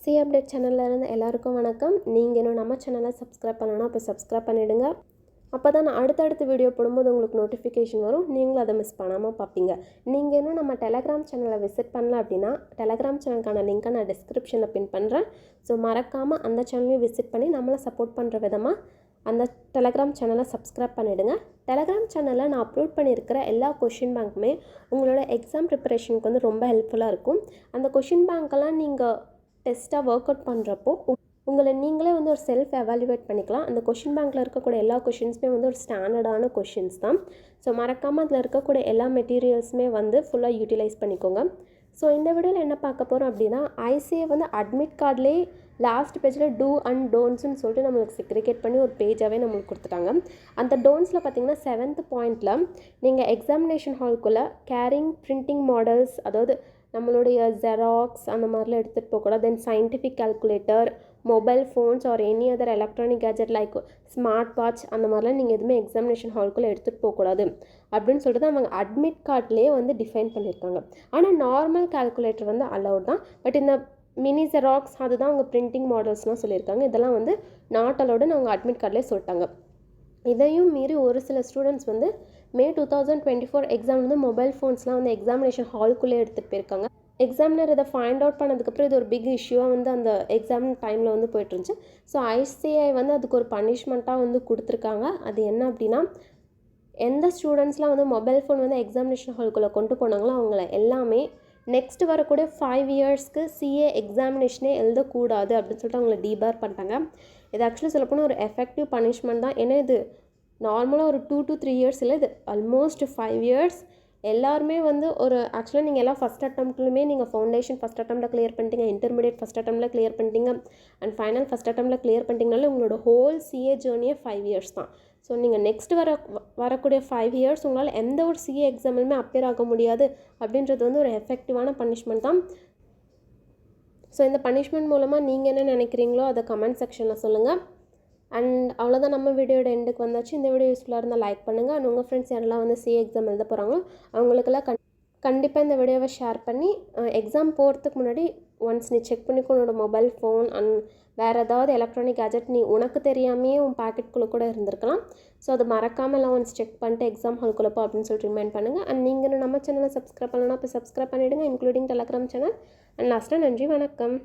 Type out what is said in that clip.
C update சேனல்ல இருந்து எல்லாருக்கும் வணக்கம். நீங்கள் இன்னும் நம்ம சேனலை சப்ஸ்கிரைப் பண்ணலன்னா இப்போ சப்ஸ்கிரைப் பண்ணிவிடுங்க. அப்போ தான் நான் அடுத்தடுத்த வீடியோ போடும்போது உங்களுக்கு நோட்டிஃபிகேஷன் வரும். நீங்களும் அதை மிஸ் பண்ணாமல் பார்ப்பீங்க. நீங்கள் இன்னும் நம்ம டெலகிராம் சேனலை விசிட் பண்ணல அப்படின்னா டெலகிராம் சேனலுக்கான லிங்க்கை நான் டிஸ்கிரிப்ஷனில் பின் பண்ணுறேன். ஸோ மறக்காமல் அந்த சேனலையும் விசிட் பண்ணி நம்மளை சப்போர்ட் பண்ணுற விதமாக அந்த டெலகிராம் சேனலை சப்ஸ்கிரைப் பண்ணிவிடுங்க. டெலகிராம் சேனலில் நான் அப்லோட் பண்ணியிருக்கிற எல்லா கொஷின் பேங்க்குமே உங்களோட எக்ஸாம் ப்ரிப்பரேஷனுக்கு வந்து ரொம்ப ஹெல்ப்ஃபுல்லாக இருக்கும். அந்த கொஷின் பேங்க்கெல்லாம் நீங்கள் டெஸ்ட்டாக ஒர்க் அவுட் பண்ணுறப்போ உங்களை நீங்களே வந்து ஒரு செல்ஃப் எவாலுவேட் பண்ணிக்கலாம். அந்த கொஷின் பேங்க்கில் இருக்கக்கூடிய எல்லா கொஷின்ஸுமே வந்து ஒரு ஸ்டாண்டர்டான கொஷின்ஸ் தான். ஸோ மறக்காமல் அதில் இருக்கக்கூடிய எல்லா மெட்டீரியல்ஸுமே வந்து ஃபுல்லாக யூட்டிலைஸ் பண்ணிக்கோங்க. ஸோ இந்த வீடியோவில் என்ன பார்க்க போகிறோம் அப்படின்னா, ஐசிஏ வந்து அட்மிட் கார்ட்லேயே லாஸ்ட் பேஜில் டூ அண்ட் டோன்ட்ஸ்னு சொல்லிட்டு நம்மளுக்கு செக்ரிகேட் பண்ணி ஒரு பேஜாகவே நம்மளுக்கு கொடுத்துட்டாங்க. அந்த டோன்ட்ஸில் பார்த்தீங்கன்னா 7th பாயிண்டில் நீங்கள் எக்ஸாமினேஷன் ஹால்குள்ளே கேரிங் பிரிண்டிங் மாடல்ஸ், அதாவது நம்மளுடைய ஜெராக்ஸ் அந்த மாதிரிலாம் எடுத்துகிட்டு போகக்கூடாது. Then scientific calculator, mobile phones or any other electronic gadget like smart watch அந்த மாதிரிலாம் நீங்கள் எதுவுமே எக்ஸாமினேஷன் ஹால்குள்ளே எடுத்துகிட்டு போகக்கூடாது அப்படின்னு சொல்லிட்டு அவங்க அட்மிட் கார்ட்லேயே வந்து டிஃபைன் பண்ணியிருக்காங்க. ஆனால் நார்மல் கால்குலேட்டர் வந்து அலௌட் தான். பட் இந்த மினி ஜெராக்ஸ் அதுதான் அவங்க பிரிண்டிங் மாடல்ஸ்லாம் சொல்லியிருக்காங்க. இதெல்லாம் வந்து நாட் அலௌடுன்னு அவங்க அட்மிட் கார்ட்லேயே சொல்லிட்டாங்க. இதையும் மீறி ஒரு சில ஸ்டூடெண்ட்ஸ் வந்து மே 2024 எக்ஸாம் வந்து மொபைல் ஃபோன்ஸ்லாம் வந்து எக்ஸாமினேஷன் ஹால்குள்ளே எடுத்துகிட்டு போயிருக்காங்க. எக்ஸாமினர் இதை ஃபைண்ட் அவுட் பண்ணதுக்கப்புறம் இது ஒரு பிக் இஷ்யூவாக வந்து அந்த எக்ஸாம் டைமில் வந்து போயிட்டுருந்துச்சு. ஸோ ஐசிஐ வந்து அதுக்கு ஒரு பனிஷ்மெண்ட்டாக வந்து கொடுத்துருக்காங்க. அது என்ன அப்படின்னா, எந்த ஸ்டூடெண்ட்ஸ்லாம் வந்து மொபைல் ஃபோன் வந்து எக்ஸாமினேஷன் ஹால்குள்ளே கொண்டு போனாங்களோ அவங்கள எல்லாமே நெக்ஸ்ட் வரக்கூடிய 5 இயர்ஸ்க்கு சிஏ எக்ஸாமினேஷனே எழுதக்கூடாது அப்படின்னு சொல்லிட்டு அவங்கள டீபார் பண்ணிட்டாங்க. இது ஆக்சுவலி சொல்லப்போனால் ஒரு எஃபெக்டிவ் பனிஷ்மெண்ட் தான். ஏன்னா இது நார்மலாக ஒரு 2 to 3 இயர்ஸ் இல்லை, இது ஆல்மோஸ்ட் 5 இயர்ஸ். எல்லாருமே வந்து ஒரு ஆக்சுவலாக நீங்கள் எல்லாம் ஃபஸ்ட் அட்டம்ப்ட்லையுமே நீங்கள் ஃபவுண்டேஷன் ஃபஸ்ட் அட்டம்ப்டில் கிளியர் பண்ணிட்டீங்க, இன்டர்மீடியட் ஃபஸ்ட் அட்டம்ப்டில் கிளியர் பண்ணிட்டீங்க அண்ட் ஃபைனல் ஃபஸ்ட் அட்டம்ப்டில் கிளியர் பண்ணிட்டீங்கனால உங்களோட ஹோல் சிஏ ஜேர்னியே 5 இயர்ஸ் தான். ஸோ நீங்கள் நெக்ஸ்ட் வரக்கூடிய 5 இயர்ஸ் உங்களால் எந்த ஒரு சிஏ எக்ஸாமிலுமே அப்பியர் ஆக முடியாது அப்படின்றது வந்து ஒரு எஃபெக்டிவான பனிஷ்மெண்ட் தான். ஸோ இந்த பனிஷ்மெண்ட் மூலமாக நீங்கள் என்ன நினைக்கிறீங்களோ அதை கமெண்ட் செக்ஷனில் சொல்லுங்கள். அண்ட் அவ்வளோதான், நம்ம வீடியோட எண்டுக்கு வந்தாச்சு. இந்த வீடியோ யூஸ்ஃபுல்லாக இருந்தால் லைக் பண்ணுங்கள். அண்ட் உங்கள் ஃப்ரெண்ட்ஸ் யாரெல்லாம் வந்து சிஏ எக்ஸாம் எழுத போகிறாங்களோ அவங்களுக்கெல்லாம் கண்டிப்பாக இந்த வீடியோவை ஷேர் பண்ணி எக்ஸாம் போகிறதுக்கு முன்னாடி ஒன்ஸ் நீ செக் பண்ணிக்கோ உன்னோட மொபைல் ஃபோன் அண்ட் வேறு ஏதாவது எலக்ட்ரானிக் கேஜெட் நீ உனக்கு தெரியாமையே உன் பேக்கெட்குள்ளே கூட இருந்திருக்கலாம். ஸோ அது மறக்காமல் எல்லாம் ஒன்ஸ் செக் பண்ணிட்டு எக்ஸாம் ஹால்குள்ளே போ அப்படின்னு சொல்லிட்டு ரிமைண்ட் பண்ணுங்கள். அண்ட் நீங்கள் நம்ம சேனலை சப்ஸ்கிரைப் பண்ணலாம், இப்போ சப்ஸ்கிரைப் பண்ணிவிடுங்க, இன்க்ளூடிங் டெலகிராம் சேனல். அண்ட் லாஸ்ட்டாக நன்றி, வணக்கம்.